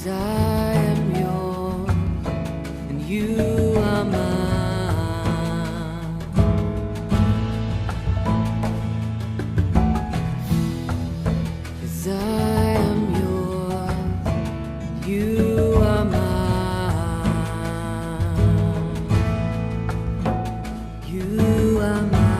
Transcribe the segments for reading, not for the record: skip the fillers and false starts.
'Cause I am yours and you are mine. 'Cause I am yours, you are mine. You are mine.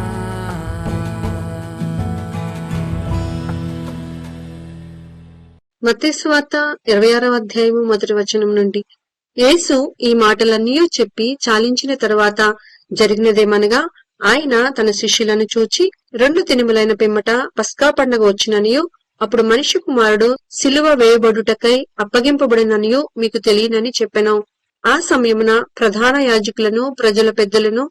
మత్తయి సువార్త 26వ అధ్యాయము మొదటి వచనం నుండి. యేసు ఈ మాటలన్నీ చెప్పి చాలించిన తరువాత జరిగినదేమనగా, ఆయన తన శిష్యులను చూచి 2 దినములైన పిమ్మట పస్కా పండగ వచ్చిననియు అప్పుడు మనిషి కుమారుడు సిలువ వేయబడుటకై అప్పగింపబడిననియు మీకు తెలియనని చెప్పెను. ఆ సమయమున ప్రధాన యాజకులను ప్రజల పెద్దలను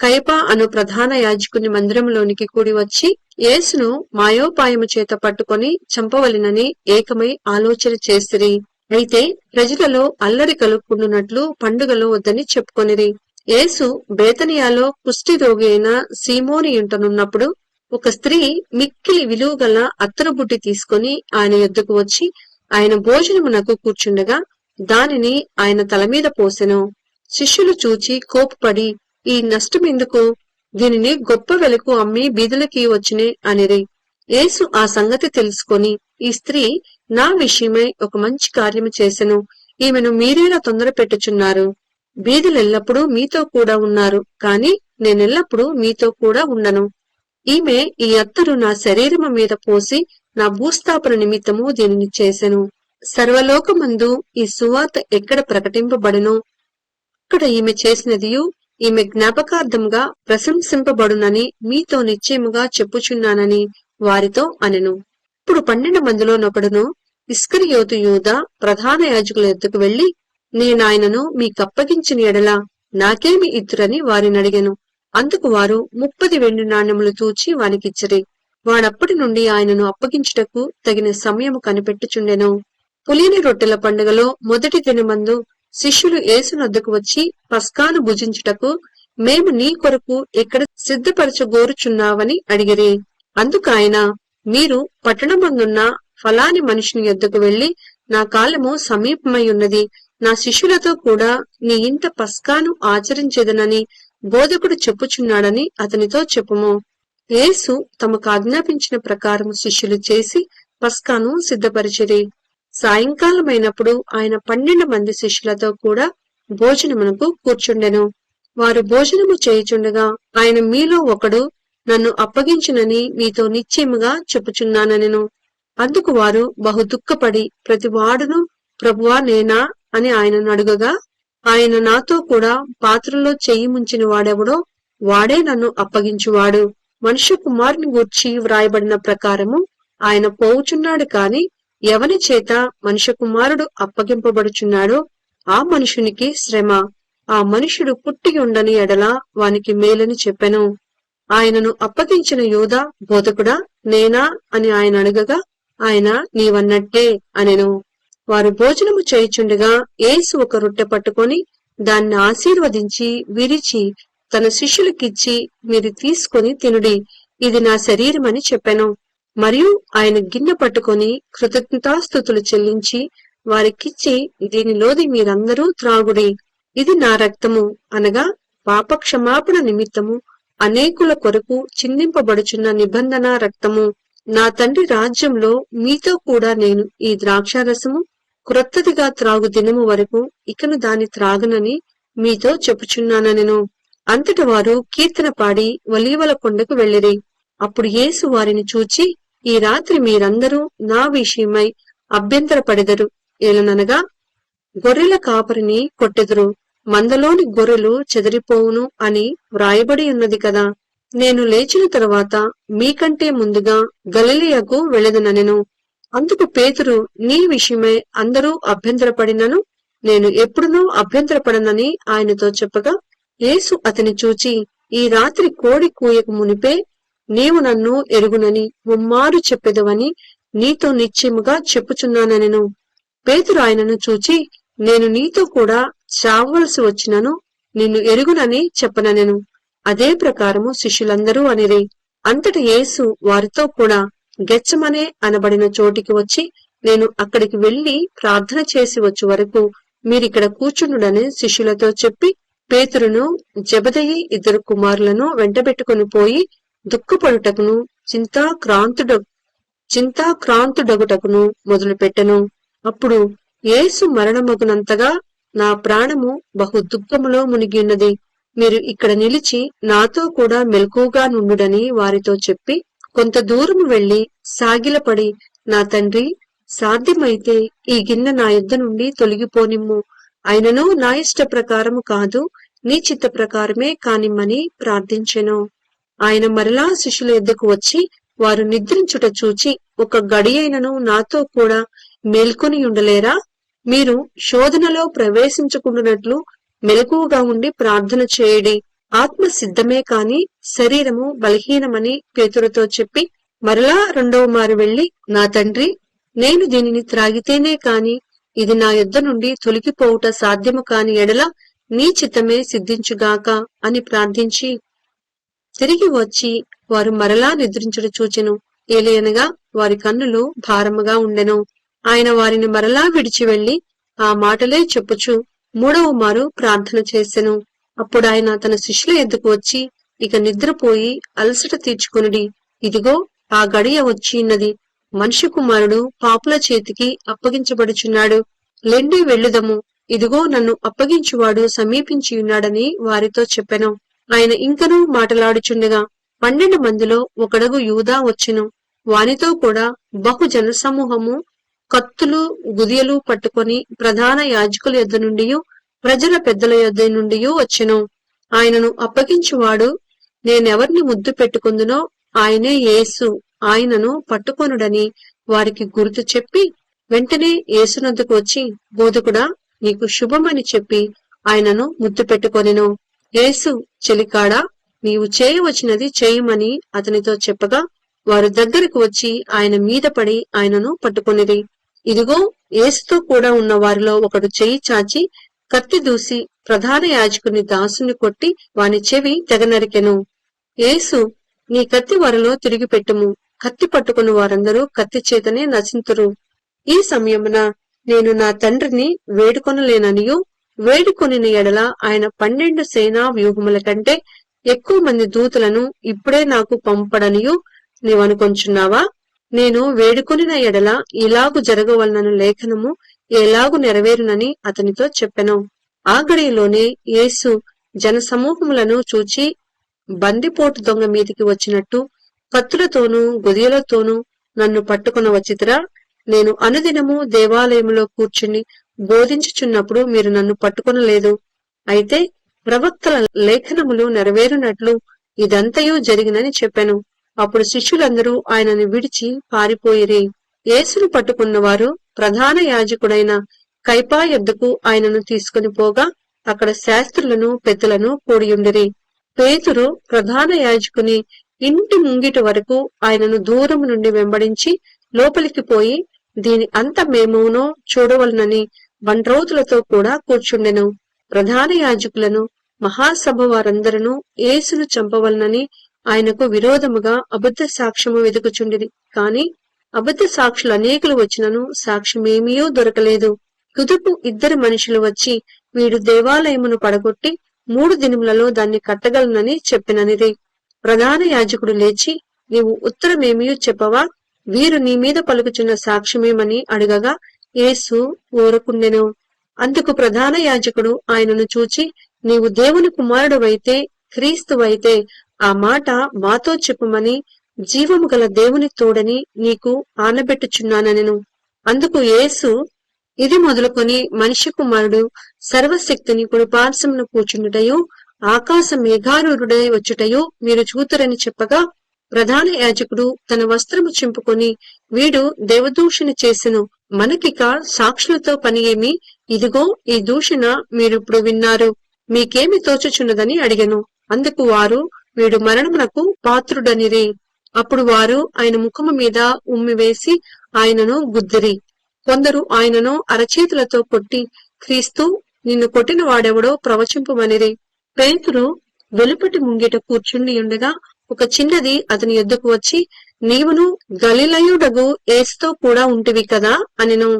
కయప అను ప్రధాన యాజకుని మందిరంలోనికి కూడి వచ్చి యేసును మాయోపాయము చేత పట్టుకొని చంపవలెనని ఏకమై ఆలోచన చేసిరి. అయితే ప్రజలలో అల్లరి కలుపుకుండునట్లు పండుగలో వద్దని చెప్పుకొనిరి. యేసు బేతనియాలో కుష్టి రోగి అయిన సీమోని ఇంటనున్నప్పుడు ఒక స్త్రీ మిక్కిలి విలువగల అత్తరు బుడ్డి తీసుకుని ఆయన యొద్దకు వచ్చి ఆయన భోజనమునకు కూర్చుండగా దానిని ఆయన తల మీద పోసెను. శిష్యులు చూచి కోపపడి, ఈ నష్టమెందుకు? దీనిని గొప్ప వెలకు అమ్మి బీదులకి వచ్చినే అనిరి. యేసు ఆ సంగతి తెలుసుకొని, ఈ స్త్రీ నా విషయమై ఒక మంచి కార్యము చేసెను, ఈమెను మీరేలా తొందర పెట్టుచున్నారు? బీదులెల్లప్పుడూ మీతో కూడా ఉన్నారు, కాని నేనెల్లప్పుడూ మీతో కూడా ఉండను. ఈమె ఈ అత్తరు నా శరీరము మీద పోసి నా భూస్థాపన నిమిత్తము దీనిని చేసెను. సర్వలోకమందు ఈ సువార్త ఎక్కడ ప్రకటింపబడెనో అక్కడ ఈమె చేసినదియు ఈమె జ్ఞాపకార్థంగా ప్రశంసింపబడునని మీతో నిశ్చయముగా చెప్పుచున్నానని వారితో అనెను. ఇప్పుడు 12 మందిలోనొకడును ఇస్కరియోతు యూదా ప్రధాన యాజకుల యొద్దకు వెళ్లి, నేనాయనను మీకప్పగించిన ఎడల నాకేమి ఇద్దురని వారినడిగెను. అందుకు వారు 30 వెండి నాణ్యములు తూచి వానికిచ్చిరి. వాడప్పటి నుండి ఆయనను అప్పగించుటకు తగిన సమయము కనిపెట్టుచుండెను. పులియని రొట్టెల పండుగలో మొదటి దినమందు శిష్యులు యేసునొద్దకు వచ్చి, పస్కాను భుజించుటకు మేము నీ కొరకు ఎక్కడ సిద్ధపరచగోరుచున్నావని అడిగిరి. అందుకాయన, మీరు పట్టణమందున్న ఫలాని మనిషిని యొద్దకు వెళ్లి, నా కాలము సమీపమై ఉన్నది, నా శిష్యులతో కూడా నీ ఇంట పస్కాను ఆచరించెదనని బోధకుడు చెప్పుచున్నాడని అతనితో చెప్పుము. యేసు తమకు ఆజ్ఞాపించిన ప్రకారము శిష్యులు చేసి పస్కాను సిద్ధపరిచిరి. సాయంకాలమైనప్పుడు ఆయన 12 మంది శిష్యులతో కూడా భోజనమునకు కూర్చుండెను. వారు భోజనము చేయుచుండగా ఆయన, మీలో ఒకడు నన్ను అప్పగించునని మీతో నిశ్చయముగా చెప్పుచున్నానెను. అందుకు వారు బహు దుఃఖపడి ప్రతివాడును, ప్రభువా నేనా అని ఆయనను అడుగగా, ఆయన, నాతో కూడా పాత్రలో చెయ్యి ముంచిన వాడెవడో వాడే నన్ను అప్పగించువాడు. మనుష్య కుమారుని గూర్చి వ్రాయబడిన ప్రకారము ఆయన పోవుచున్నాడు, కాని ఎవని చేత మనుష్య కుమారుడు అప్పగింపబడుచున్నాడో ఆ మనుషునికి శ్రమ. ఆ మనుషుడు పుట్టి ఉండని ఎడల వానికి మేలని చెప్పెను. ఆయనను అప్పగించిన యూదా, బోధకుడా నేనా అని ఆయన అడగగా ఆయన, నీవన్నట్టే అనెను. వారు భోజనము చేయుచుండగా యేసు ఒక రొట్టె పట్టుకొని దాన్ని ఆశీర్వదించి విరిచి తన శిష్యులకిచ్చి, మీరు తీసుకొని తినుడి, ఇది నా శరీరమని చెప్పెను. మరియు ఆయన గిన్నె పట్టుకొని కృతజ్ఞతాస్తుతులు చెల్లించి వారికిచ్చి, దీనిలోది మీరందరూ త్రాగుడి, ఇది నా రక్తము, అనగా పాపక్షమాపణ నిమిత్తము అనేకుల కొరకు చిందింపబడుచున్న నిబంధన రక్తము. నా తండ్రి రాజ్యంలో మీతో కూడా నేను ఈ ద్రాక్షారసము క్రొత్తదిగా త్రాగు దినము వరకు ఇకను దాని త్రాగనని మీతో చెప్పుచున్నానెను. అంతట వారు కీర్తన పాడి ఒలీవల కొండకు వెళ్లిరి. అప్పుడు యేసు వారిని చూచి, ఈ రాత్రి మీరందరూ నా విషయమై అభ్యంతరపడెదరు. ఏలననగా గొర్రెల కాపరిని కొట్టెదరు, మందలోని గొర్రెలు చెదిరిపోవును అని వ్రాయబడి ఉన్నది కదా. నేను లేచిన తరువాత మీకంటే ముందుగా గలిలయకు వెళెదననెను. అందుకు పేతురు, నీ విషయమై అందరూ అభ్యంతరపడినను నేను ఎప్పుడునూ అభ్యంతరపడనని ఆయనతో చెప్పగా, యేసు అతని చూచి, ఈ రాత్రి కోడి కూయకు మునిపే నీవు నన్ను ఎరుగునని ముమ్మారు చెప్పెదవని నీతో నిశ్చయముగా చెప్పుచున్నానెను. పేతురు ఆయనను చూచి, నేను నీతో కూడా చావవలసి వచ్చినను నిన్ను ఎరుగునని చెప్పననెను. అదే ప్రకారము శిష్యులందరూ అనిరి. అంతట యేసు వారితో కూడా గెత్సెమనే అనబడిన చోటికి వచ్చి నేను అక్కడికి వెళ్లి ప్రార్థన చేసి వచ్చే వరకు మీరిక్కడ కూర్చుండుడని శిష్యులతో చెప్పి పేతురును జెబెదయి ఇద్దరు కుమారులను వెంటబెట్టుకుని పోయి దుఃఖపడుటకును చింతాక్రాంతుడగుటకును మొదలుపెట్టెను. అప్పుడు యేసు మరణమగునంతగా నా ప్రాణము బహు దుఃఖములో మునిగియున్నది. మీరు ఇక్కడ నిలిచి నాతో కూడా మెలకువగా నుండుడని వారితో చెప్పి కొంత దూరము వెళ్లి సాగిలపడి, నా తండ్రి, సాధ్యమైతే ఈ గిన్నె నా యొద్ద నుండి తొలగిపోనిమ్ము, అయినను నా ఇష్ట ప్రకారము కాదు, నీ చిత్త ప్రకారమే కానిమ్మని ప్రార్థించెను. ఆయన మరలా శిష్యుల యొద్దకు వచ్చి వారు నిద్రించుట చూచి, ఒక గడియైనను నాతో కూడా మేల్కొని ఉండలేరా? మీరు శోధనలో ప్రవేశించకుండానట్లు మెలకువగా ఉండి ప్రార్థన చేయడి. ఆత్మ సిద్ధమే కాని శరీరము బలహీనమని పేతురుతో చెప్పి మరలా రెండవ మారు వెళ్లి, నా తండ్రి, నేను దీనిని త్రాగితేనే కాని ఇది నా యొద్ద నుండి తొలగిపోవుట సాధ్యము కాని ఎడల నీ చిత్తమే సిద్ధించుగాక అని ప్రార్థించి తిరిగి వచ్చి వారు మరలా నిద్రించుట చూచెను. ఏలయనగా వారి కన్నులు భారముగా ఉండెను. ఆయన వారిని మరలా విడిచి వెళ్లి ఆ మాటలే చెప్పుచు మూడవ మారు ప్రార్థన చేసెను. అప్పుడు ఆయన తన శిష్యుల ఎద్దుకు వచ్చి, ఇక నిద్రపోయి అలసట తీర్చుకొనుడి. ఇదిగో ఆ గడియ వచ్చిన్నది. మనిషి కుమారుడు పాపుల చేతికి అప్పగించబడుచున్నాడు. లెండి వెళ్ళుదము. ఇదిగో నన్ను అప్పగించువాడు సమీపించియున్నాడని వారితో చెప్పెను. ఆయన ఇంకనూ మాటలాడుచుండగా 12 మందిలో ఒకడగు యూదా వచ్చెను. వానితో కూడా బహు జనసమూహము కత్తులు గుదియలు పట్టుకొని ప్రధాన యాజకుల యొద్ద నుండి ప్రజల పెద్దల యొద్ద నుండి వచ్చెను. ఆయనను అప్పగించువాడు నేనెవర్ని ముద్దు పెట్టుకుందునో ఆయనే యేసు, ఆయనను పట్టుకొనుడని వారికి గుర్తు చెప్పి వెంటనే యేసునొద్దకు వచ్చి, బోధకుడా, నీకు శుభమని చెప్పి ఆయనను ముద్దు పెట్టుకొనెను. యేసు, చెలికాడా, నీవు చేయవచ్చినది చేయమని అతనితో చెప్పగా వారు దగ్గరకు వచ్చి ఆయన మీద పడి ఆయనను పట్టుకొనిరి. ఇదిగో యేసుతో కూడా ఉన్న వారిలో ఒకడు చెయ్యి చాచి కత్తి దూసి ప్రధాన యాజకుని దాసుని కొట్టి వాని చెవి తెగనరికెను. యేసు, నీ కత్తి వరలో తిరిగి పెట్టుము. కత్తి పట్టుకుని వారందరూ కత్తి చేతనే నశింతురు. ఈ సమయమున నేను నా తండ్రిని వేడుకొనలేననియు, వేడుకొనిన ఎడల ఆయన 12 సేనా వ్యూహముల కంటే ఎక్కువ మంది దూతలను ఇప్పుడే నాకు పంపడనియు నీవనుకొంచున్నావా? నేను వేడుకొనిన ఎడల ఇలాగు జరగవలనను లేఖనము ఎలాగు నెరవేరునని అతనితో చెప్పెను. ఆ గడియలోనే యేసు జనసమూహములను చూచి బందిపోటు దొంగ మీదికి వచ్చినట్టు కత్తులతోనూ గుదియలతోనూ నన్ను పట్టుకున వచ్చితిరా? నేను అనుదినము దేవాలయములో కూర్చుని బోధించుచున్నప్పుడు మీరు నన్ను పట్టుకొనలేదు. అయితే ప్రవక్తల లేఖనములు నెరవేరునట్లు ఇదంతయు జరిగినని చెప్పెను. అప్పుడు శిష్యులందరూ ఆయనను విడిచి పారిపోయిరి. యేసును పట్టుకున్నవారు ప్రధాన యాజకుడైన కైపా యొద్దకు ఆయనను తీసుకుని పోగా అక్కడ శాస్త్రులను పెద్దలను కూడియుండిరి. పేతురు ప్రధాన యాజకుని ఇంటి ముంగిట వరకు ఆయనను దూరం నుండి వెంబడించి లోపలికి పోయి దీని అంతమేమోనో చూడవలనని బండ్రోతులతో కూడా కూర్చుండెను. ప్రధాన యాజకులను మహాసభ వారందరూ యేసును చంపవలనని ఆయనకు విరోధముగా అబద్ధ సాక్ష్యము వెదుకుచుండిరి. కాని అబద్ధ సాక్షులు అనేకులు వచ్చినను సాక్ష్యమేమీయూ దొరకలేదు. తుదకు 2 మనుషులు వచ్చి వీడు దేవాలయమును పడగొట్టి 3 దినములలో దాన్ని కట్టగలనని చెప్పిననిరి. ప్రధాన యాజకుడు లేచి, నీవు ఉత్తరమేమీయూ చెప్పవా? వీరు నీ మీద పలుకుచున్న సాక్ష్యమేమని అడగగా యేసు ఊరకుండెను. అందుకు ప్రధాన యాజకుడు ఆయనను చూచి, నీవు దేవుని కుమారుడవైతే, క్రీస్తువైతే ఆ మాట మాతో చెప్పుమని జీవము గల దేవుని తోడని నీకు ఆనబెట్టుచున్నానెను. అందుకు యేసు, ఇది మొదలుకొని మనిషి కుమారుడు సర్వశక్తిని కుడిపార్శ్వమున కూర్చుండుటయు ఆకాశ మేఘారూఢుడై వచ్చుటయు మీరు చూతురని చెప్పగా ప్రధాన యాజకుడు తన వస్త్రము చింపుకొని, వీడు దేవదూషణ చేసెను, మనకిక సాక్షులతో పని ఏమి? ఇదిగో ఈ దూషణ మీరిప్పుడు విన్నారు, మీకేమి తోచుచున్నదని అడిగెను. అందుకు వారు, వీడు మరణమునకు పాత్రుడనిరి. అప్పుడు వారు ఆయన ముఖము మీద ఉమ్మివేసి ఆయనను గుద్దిరి. కొందరు ఆయనను అరచేతులతో కొట్టి, క్రీస్తు, నిన్ను కొట్టిన వాడెవడో ప్రవచింపుమనిరి. పేతురు వెలుపటి ముంగిట కూర్చుండి ఉండగా ఒక చిన్నది అతని యొద్దకు వచ్చి, నీవును గలిలయుడగు యేసుతో కూడా ఉంటివి కదా అనెను.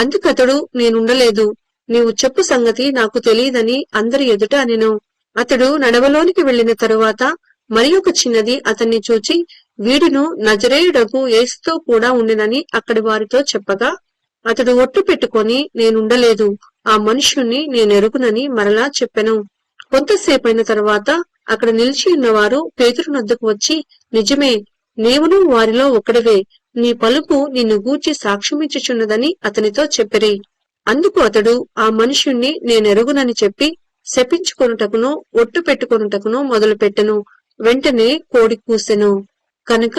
అందుకతడు, నేనుండలేదు, నీవు చెప్పు సంగతి నాకు తెలియదని అందరి ఎదుట అనెను. అతడు నడవలోనికి వెళ్లిన తరువాత మరి ఒక చిన్నది అతన్ని చూచి, వీడును నజరేయుడగు యేసుతో కూడా ఉండినని అక్కడి వారితో చెప్పగా, అతడు ఒట్టు పెట్టుకొని, నేనుండలేదు, ఆ మనుష్యుణ్ణి నేనెరుగునని మరలా చెప్పెను. కొంతసేపైన తరువాత అక్కడ నిలిచి ఉన్నవారు పేతురునొద్దకు వచ్చి, నిజమే, నీవును వారిలో ఒకడివే, నీ పలుకు నిన్ను గూర్చి సాక్ష్యమిచ్చుచున్నదని అతనితో చెప్పిరి. అందుకు అతడు ఆ మనుష్యుణ్ణి నేనెరుగునని చెప్పి శపించుకొనుటకును ఒట్టు పెట్టుకొనుటకును మొదలుపెట్టెను. వెంటనే కోడి కూసెను. కనుక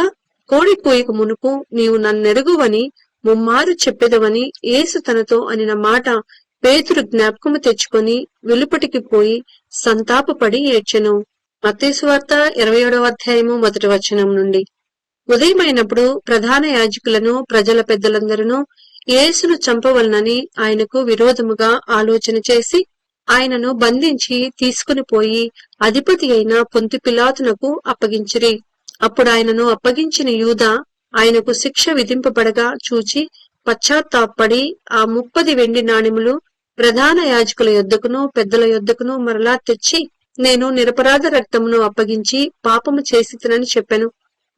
కోడి కూయక మునుపు నీవు నన్నెరుగువని ముమ్మారు చెప్పెదవని యేసు తనతో అనిన మాట పేతురు జ్ఞాపకము తెచ్చుకొని వెలుపటికి పోయి సంతాపపడి ఏడ్చెను. మత్తయి సువార్త 27వ అధ్యాయము 1వ వచనం నుండి. ఉదయమైనప్పుడు ప్రధాన యాజకులను ప్రజల పెద్దలందరూ యేసును చంపవలనని ఆయనకు విరోధముగా ఆలోచన చేసి ఆయనను బంధించి తీసుకుని పోయి అధిపతి అయిన పొంతి పిలాతునకు అప్పగించిరి. అప్పుడు ఆయనను అప్పగించిన యూదా ఆయనకు శిక్ష విధింపబడగా చూచి పశ్చాత్తాపడి ఆ 30 వెండి నాణెములు ప్రధాన యాజకుల యొద్దకును పెద్దల యొద్దకును మరలా తెచ్చి, నేను నిరపరాధ రక్తమును అప్పగించి పాపము చేసితినని చెప్పెను.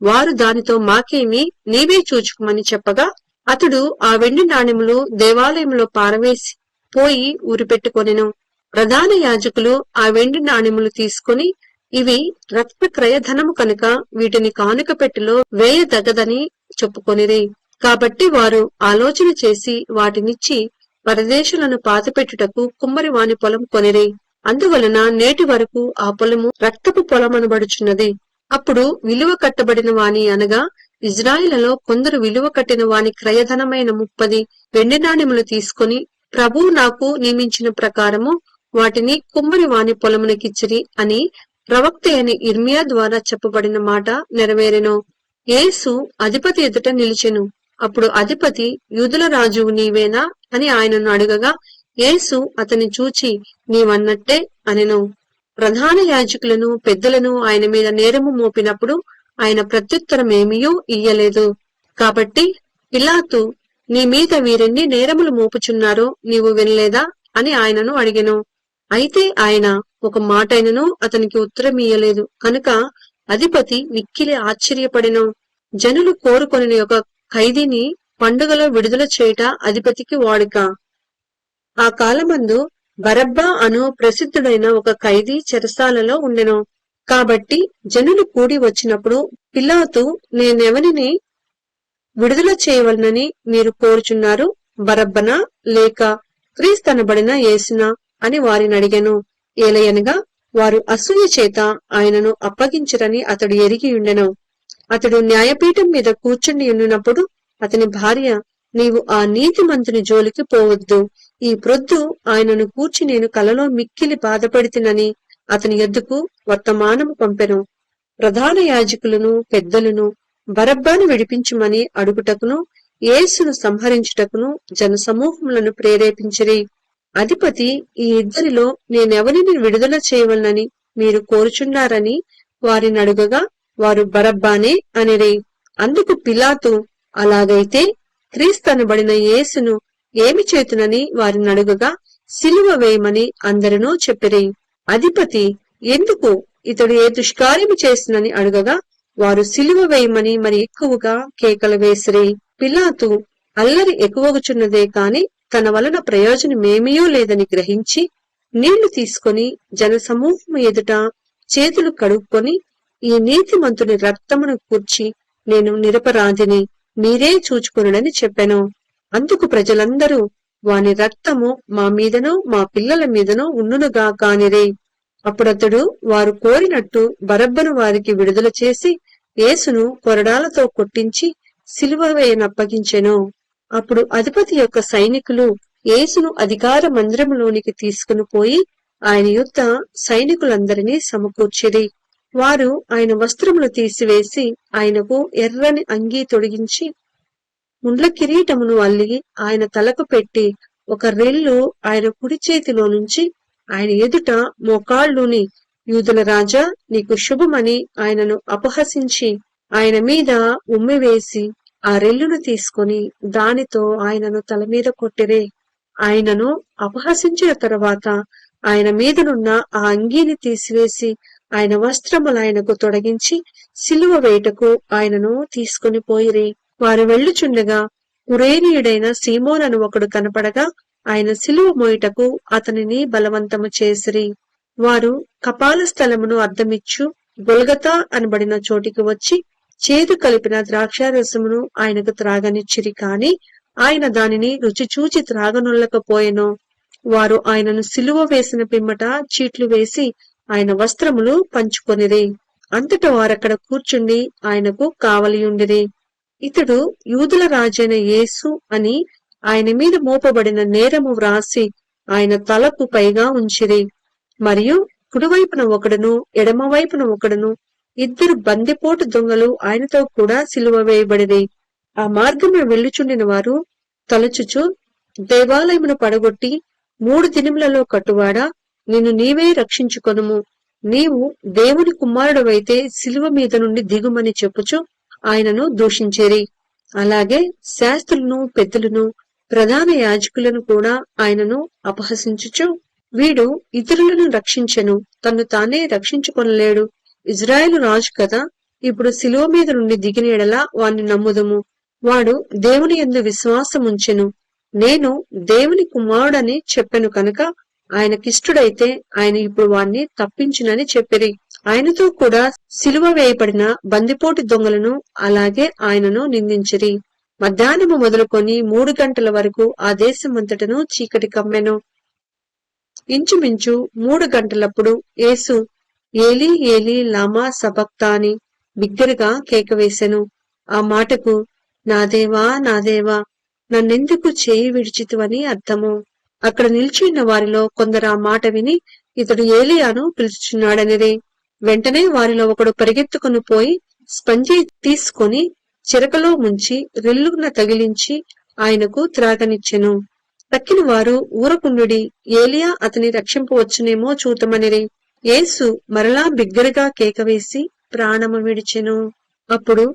వారు దానితో మాకేమి, నీవే చూచుకోమని చెప్పగా, అతడు ఆ వెండి నాణెములు దేవాలయంలో పారవేసి పోయి ఊరిపెట్టుకొనెను. ప్రధాన యాజకులు ఆ వెండి నాణెములు తీసుకొని, ఇవి రక్త క్రయధనము కనుక వీటిని కానుక పెట్టెలో వేయదగదని చెప్పుకొనిరి. కాబట్టి వారు ఆలోచన చేసి వాటినిచ్చి పరదేశులను పాతిపెట్టుటకు కుమ్మరి వాని పొలం కొనిరి. అందువలన నేటి వరకు ఆ పొలము రక్తపు పొలమనబడుచున్నది. అప్పుడు విలువ కట్టబడిన వాని అనగా ఇజ్రాయిలలో కొందరు విలువ కట్టిన వాని క్రయధనమైన 30 వెండి నాణెములు తీసుకొని, ప్రభువు నాకు నియమించిన ప్రకారము వాటిని కుమ్మరి వాని పొలమునకిచ్చిరి అని ప్రవక్త అయిన ఇర్మియా ద్వారా చెప్పబడిన మాట నెరవేరెను. యేసు అధిపతి ఎదుట నిలిచెను. అప్పుడు అధిపతి, యూదుల రాజువు నీవేనా అని ఆయనను అడగగా, యేసు అతని చూచి, నీవన్నట్టే అనెను. ప్రధాన యాజకులను పెద్దలను ఆయన మీద నేరము మోపినప్పుడు ఆయన ప్రత్యుత్తరమేమియూ ఇయ్యలేదు. కాబట్టి పిలాతు, నీ మీద వీరెన్ని నేరములు మోపుచున్నారో నీవు వినలేదా అని ఆయనను అడిగెను. అయితే ఆయన ఒక మాటైనను అతనికి ఉత్తరమియ్యలేదు. కనుక అధిపతి మిక్కిలి ఆశ్చర్యపడెను. జనులు కోరుకొని ఒక ఖైదీని పండుగలో విడుదల చేయుట అధిపతికి వాడుక. ఆ కాలమందు బరబ్బా అను ప్రసిద్ధుడైన ఒక ఖైదీ చెరసాలలో ఉండెను. కాబట్టి జనులు కూడి వచ్చినప్పుడు పిలాతు, నేనెవనిని విడుదల చేయవలనని మీరు కోరుచున్నారు, బరబ్బనా లేక క్రీస్తనబడిన యేసునా అని వారిని అడిగెను. ఏలయనగా వారు అసూయ చేత ఆయనను అప్పగించరని అతడు ఎరిగి ఉండెను. అతడు న్యాయపీఠం మీద కూర్చుండి ఉన్నప్పుడు అతని భార్య, నీవు ఆ నీతిమంతుని జోలికి పోవద్దు, ఈ ప్రొద్దు ఆయనను కూర్చి నేను కలలో మిక్కిలి బాధపడితినని అతని యొద్దకు వర్తమానము పంపెను. ప్రధాన యాజకులను పెద్దలను బరబ్బాను విడిపించుమని అడుగుటకును యేసును సంహరించుటకును జనసమూహములను ప్రేరేపించిరి. అధిపతి, ఈ ఇద్దరిలో నేనెవరిని విడుదల చేయవలనని మీరు కోరుచున్నారని వారిని అడుగగా, వారు బరబ్బానే అనిరి. అందుకు పిలాతు, అలాగైతే క్రీస్తనబడిన యేసును ఏమి చేతునని వారిని అడుగగా, సిలువ వేయమని అందరినూ చెప్పిరి. అధిపతి, ఎందుకు, ఇతడు ఏ దుష్కార్యము చేసినని అడుగగా, వారు సిలువ వేయమని మరి ఎక్కువగా కేకలు వేసిరి. పిలాతు అల్లరి ఎక్కువగుచున్నదే కాని తన వలన ప్రయోజనమేమీయూ లేదని గ్రహించి నీళ్లు తీసుకొని జనసమూహము ఎదుట చేతులు కడుక్కొని, ఈ నీతిమంతుని రక్తమును కూర్చి నేను నిరపరాధిని, మీరే చూచుకొనుడని చెప్పెను. అందుకు ప్రజలందరూ, వాని రక్తము మా మీదనో మా పిల్లల మీదనో ఉండునుగా కానిరే. అప్పుడతడు వారు కోరినట్టు బరబ్బను వారికి విడుదల చేసి యేసును కొరడాలతో కొట్టించి సిలువ వేయనప్పగించెను. అప్పుడు అధిపతి యొక్క సైనికులు యేసును అధికార మందిరములోనికి తీసుకుని పోయి ఆయన యుద్ధ సైనికులందరినీ సమకూర్చిరి. వారు ఆయన వస్త్రములు తీసివేసి ఆయనకు ఎర్రని అంగీ తొడిగించి ముండ్ల కిరీటమును అల్లి ఆయన తలకు పెట్టి ఒక రెల్లు ఆయన కుడి చేతిలో నుంచి ఆయన ఎదుట మోకాళ్ళుని, యూదుల రాజా నీకు శుభమని ఆయనను అపహసించి ఆయన మీద ఉమ్మివేసి ఆ రెల్లును తీసుకొని దానితో ఆయనను తల మీద కొట్టిరే. ఆయనను అపహసించిన తరువాత ఆయన మీదనున్న ఆ అంగీని తీసివేసి ఆయన వస్త్రములు ఆయనకు తొడిగించి సిలువ వేయుటకు ఆయనను తీసుకొని పోయిరి. వారు వెళ్ళుచుండగా కురేనీయుడైన సీమోనను ఒకడు కనపడగా ఆయన సిలువ మోయుటకు అతనిని బలవంతము చేసిరి. వారు కపాల స్థలమును అర్థమిచ్చు గొల్గతా అనబడిన చోటికి వచ్చి చేదు కలిపిన ద్రాక్షారసమును ఆయనకు త్రాగనిచ్చిరి. కాని ఆయన దానిని రుచి చూచి త్రాగనొల్లకపోయెను. వారు ఆయనను సిలువ వేసిన పిమ్మట చీట్లు వేసి ఆయన వస్త్రములు పంచుకొనిరి. అంతట వారక్కడ కూర్చుండి ఆయనకు కావలియుండిరి. ఇతడు యూదుల రాజైన యేసు అని ఆయన మీద మోపబడిన నేరము వ్రాసి ఆయన తలకు పైగా ఉంచిరి. మరియు కుడివైపున ఒకడును ఎడమవైపున ఒకడును ఇద్దరు బందిపోటు దొంగలు ఆయనతో కూడా సిలువ వేయబడిరి. ఆ మార్గమున వెళ్ళుచుండిన వారు తలచుచు, దేవాలయమును పడగొట్టి 3 దినములలో కట్టువాడా, నిన్ను నీవే రక్షించుకొనుము, నీవు దేవుని కుమారుడవైతే సిలువ మీద నుండి దిగుమని చెప్పుచు ఆయనను దూషించిరి. అలాగే శాస్త్రులను పెద్దలను ప్రధాన యాజకులను కూడా ఆయనను అపహసించుచు, వీడు ఇతరులను రక్షించెను, తన్ను తానే రక్షించుకొనలేడు, ఇజ్రాయేలు రాజు కదా, ఇప్పుడు సిలువ మీద నుండి దిగిన ఎడల వాణ్ణి నమ్ముదుము, వాడు దేవుని యందు విశ్వాసముంచెను, నేను దేవుని కుమారుడని చెప్పెను కనుక ఆయనకిష్టుడైతే ఆయన ఇప్పుడు వాణ్ణి తప్పించునని చెప్పిరి. ఆయనతో కూడా సిలువ వేయబడిన బందిపోటు దొంగలను అలాగే ఆయనను నిందించిరి. మధ్యాహ్నము మొదలుకొని 3 గంటల వరకు ఆ దేశమంతటను చీకటి కమ్మెను. ఇంచుమించు 3 గంటలప్పుడు యేసు ఏలీ ఏలీ లామా సబక్తాని బిగ్గరగా కేకవేసెను. ఆ మాటకు నా దేవా నా దేవా నన్నెందుకు చేయి విడిచితివని అర్థము. అక్కడ నిలిచిన్న వారిలో కొందరు ఆ మాట విని ఇతడు ఏలియాను పిలుచుచున్నాడనిరి. వెంటనే వారిలో ఒకడు పరిగెత్తుకుని పోయి స్పంజి తీసుకొని చిరకలో ముంచి రెల్లున తగిలించి ఆయనకు త్రాగనిచ్చెను. తక్కిన వారు ఊరకుండుడి, ఏలియా అతని రక్షింపవచ్చునేమో చూతమనిరి. యేసు మరలా బిగ్గరగా కేకవేసి ప్రాణము విడిచెను. అప్పుడు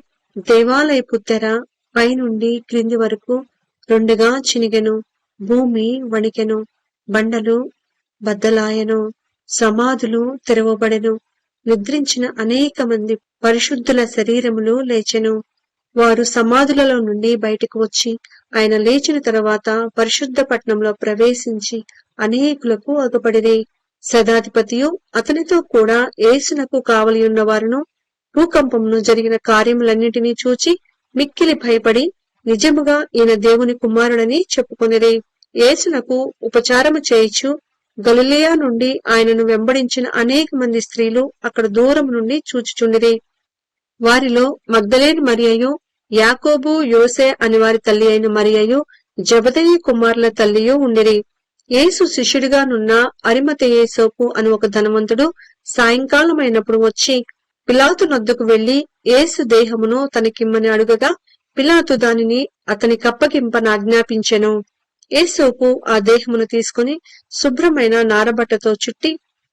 దేవాలయపు తెర పైనుండి క్రింది వరకు 2గా చినిగెను. భూమి వణికెను, బండలు బద్దలాయెను, సమాధులు తెరవబడెను. నిద్రించిన అనేక మంది పరిశుద్ధుల శరీరములు లేచెను. వారు సమాధులలో నుండి బయటకు వచ్చి ఆయన లేచిన తర్వాత పరిశుద్ధ పట్టణంలో ప్రవేశించి అనేకులకు అగపడిరి. శతాధిపతియు అతనితో కూడా యేసునకు కావలియున్న వారును భూకంపమును జరిగిన కార్యములన్నిటినీ చూచి మిక్కిలి భయపడి నిజముగా ఈయన దేవుని కుమారుడని చెప్పుకొనిరి. యేసునకు ఉపచారము చేయిచు గలిలయ నుండి ఆయనను వెంబడించిన అనేక మంది స్త్రీలు అక్కడ దూరం నుండి చూచుచుండిరి. వారిలో మగ్దలేని మరియయు, యాకోబు యోసే అని వారి తల్లి అయిన మరియయు, జబదయి కుమారుల తల్లియు ఉండిరి. యేసు శిష్యుడిగా నున్న అరిమతయేసోపు అని ఒక ధనవంతుడు సాయంకాలమైనప్పుడు వచ్చి పిలాతు నొద్దకు వెళ్లి యేసు దేహమును తనకిమ్మని అడుగగా పిలాతు దానిని అతని కప్పగింపనాజ్ఞాపించెను. యేసోపు ఆ దేహమును తీసుకుని శుభ్రమైన నారబట్టతో చుట్టి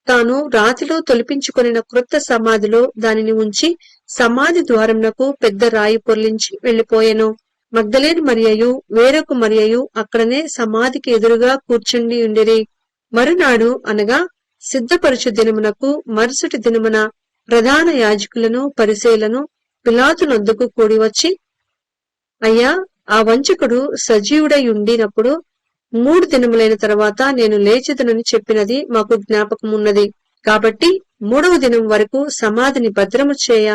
తాను రాతిలో తొలిపించుకొనిన క్రొత్త సమాధిలో దానిని ఉంచి సమాధి ద్వారమునకు పెద్ద రాయి పొర్లించి వెళ్లిపోయెను. మగ్దలేని మరియయు వేరొక మరియయు అక్కడనే సమాధికి ఎదురుగా కూర్చుండి ఉండిరి. మరునాడు అనగా సిద్ధపరచు దినమునకు మరుసటి దినమున ప్రధాన యాజకులను పరిసయ్యులను పిలాతు నొద్దకు కూడి వచ్చి, అయ్యా, ఆ వంచకుడు సజీవుడై ఉండినప్పుడు 3 దినములైన తర్వాత నేను లేచెదనని చెప్పినది మాకు జ్ఞాపకమున్నది. కాబట్టి 3వ దినం వరకు సమాధిని భద్రము చేయ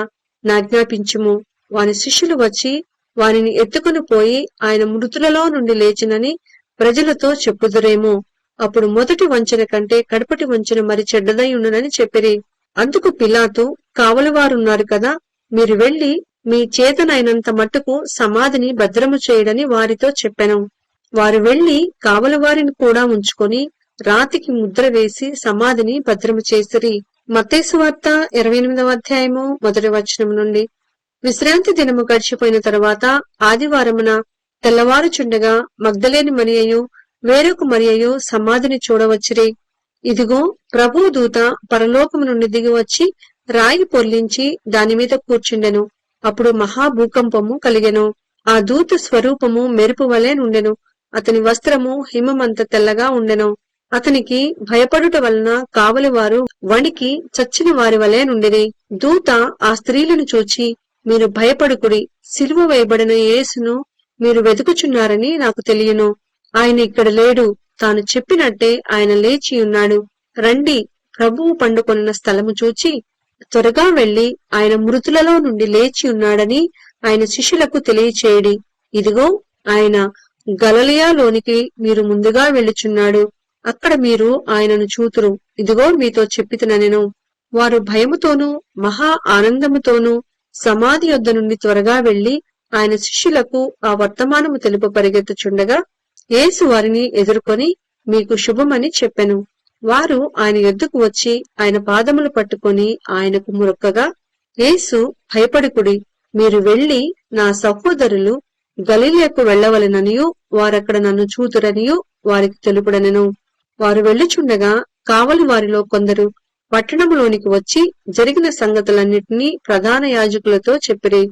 నాజ్ఞాపించుము. వాని శిష్యులు వచ్చి వానిని ఎత్తుకుని పోయి ఆయన మృతులలో నుండి లేచినని ప్రజలతో చెప్పుదురేమో. అప్పుడు మొదటి వంచన కంటే కడపటి వంచన మరి చెడ్డదై ఉండునని చెప్పిరి. అందుకు పిలాతు, కావలివారున్నారు కదా, మీరు వెళ్లి మీ చేతనైనంత మట్టుకు సమాధిని భద్రము చేయడని వారితో చెప్పెను. వారు వెళ్లి కావలివారిని కూడా ఉంచుకొని రాతికి ముద్ర వేసి సమాధిని భద్రము చేసిరి. మత్తయి సువార్త 28వ అధ్యాయము 1వ వచనం నుండి. విశ్రాంతి దినము గడిచిపోయిన తరువాత ఆదివారమున తెల్లవారుచుండగా మగ్దలేని మరియయు వేరొక మరియయు సమాధిని చూడవచ్చిరి. ఇదిగో, ప్రభువు దూత పరలోకము నుండి దిగివచ్చి రాయి పొర్లించి దానిమీద కూర్చుండెను. అప్పుడు మహాభూకంపము కలిగెను. ఆ దూత స్వరూపము మెరుపు వలె నుండెను. అతని వస్త్రము హిమమంత తెల్లగా ఉండెను. అతనికి భయపడుట వలన కావలివారు వణికి చచ్చిన వారి వలె నుండిరి. దూత ఆ స్త్రీలను చూచి, మీరు భయపడుకుడి, సిలువ వేయబడిన యేసును మీరు వెతుకుచున్నారని నాకు తెలియను. ఆయన ఇక్కడ లేడు, తాను చెప్పినట్టే ఆయన లేచి ఉన్నాడు. రండి, ప్రభువు పండుకొన్న స్థలము చూచి త్వరగా వెళ్లి ఆయన మృతులలో నుండి లేచి ఉన్నాడని ఆయన శిష్యులకు తెలియచేయడి. ఇదిగో ఆయన గలిలయలోనికి మీరు ముందుగా వెళ్ళుచున్నాడు, అక్కడ మీరు ఆయనను చూతురు. ఇదిగో మీతో చెప్పితినెను. వారు భయముతోనూ మహా ఆనందముతోనూ సమాధి యొద్ద నుండి త్వరగా వెళ్లి ఆయన శిష్యులకు ఆ వర్తమానము తెలుప పరిగెత్తుచుండగా యేసు వారిని ఎదుర్కొని, మీకు శుభమని చెప్పెను. వారు ఆయన యొద్దకు వచ్చి ఆయన పాదములు పట్టుకొని ఆయనకు మొక్కగా, యేసు భయపడుకుడి, మీరు వెళ్లి నా సహోదరులు గలిలయకు వెళ్లవలెననియు వారక్కడ నన్ను చూతురనియు వారికి తెలుపుడనెను. వారు వెళ్ళుచుండగా కావలి వారిలో కొందరు పట్టణములోనికి వచ్చి జరిగిన సంగతులన్నిటినీ ప్రధాన యాజకులతో చెప్పిరి.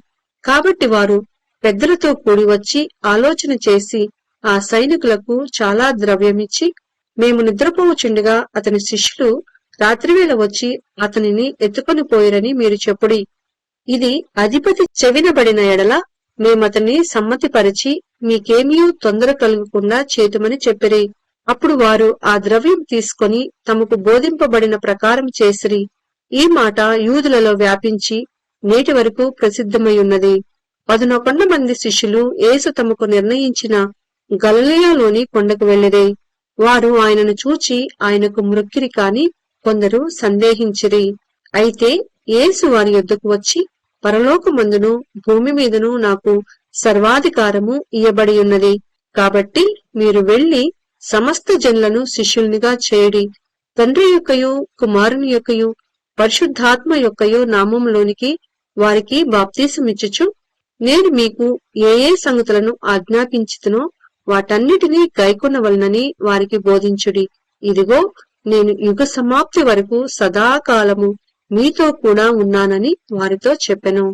కాబట్టి వారు పెద్దలతో కూడి వచ్చి ఆలోచన చేసి ఆ సైనికులకు చాలా ద్రవ్యమిచ్చి, మేము నిద్రపోవచుండగా అతని శిష్యులు రాత్రివేళ వచ్చి అతనిని ఎత్తుకొని పోయిరని మీరు చెప్పుడి. ఇది అధిపతి చెవినబడిన ఎడల మేమతన్ని సమ్మతిపరిచి మీకేమీ తొందర కలుగకుండా చేతుమని చెప్పిరి. అప్పుడు వారు ఆ ద్రవ్యం తీసుకొని తమకు బోధింపబడిన ప్రకారం చేసిరి. ఈ మాట యూదులలో వ్యాపించి నేటి వరకు ప్రసిద్ధమై ఉన్నది. 11 మంది శిష్యులు యేసు తమకు నిర్ణయించిన గలిలయలోని కొండకు వెళ్లిరి. వారు ఆయనను చూచి ఆయనకు మ్రొక్కిరి కాని కొందరు సందేహించిరి. అయితే యేసు వారి యొద్దకు వచ్చి, పరలోకమందును భూమి మీదను నాకు సర్వాధికారము ఇయ్యబడి ఉన్నది. కాబట్టి మీరు వెళ్లి సమస్త జనులను శిష్యుల్నిగా చేయడి. తండ్రి యొక్కయు కుమారుని యొక్కయు పరిశుద్ధాత్మ యొక్కయు నామములోనికి వారికి బాప్తీసమిచ్చుచు, నేను మీకు ఏ ఏ సంగతులను ఆజ్ఞాపించితినో వాటన్నిటినీ గైకొనవలనని వారికి బోధించుడి. ఇదిగో నేను యుగ సమాప్తి వరకు సదాకాలము మీతో కూడా ఉన్నానని వారితో చెప్పెను.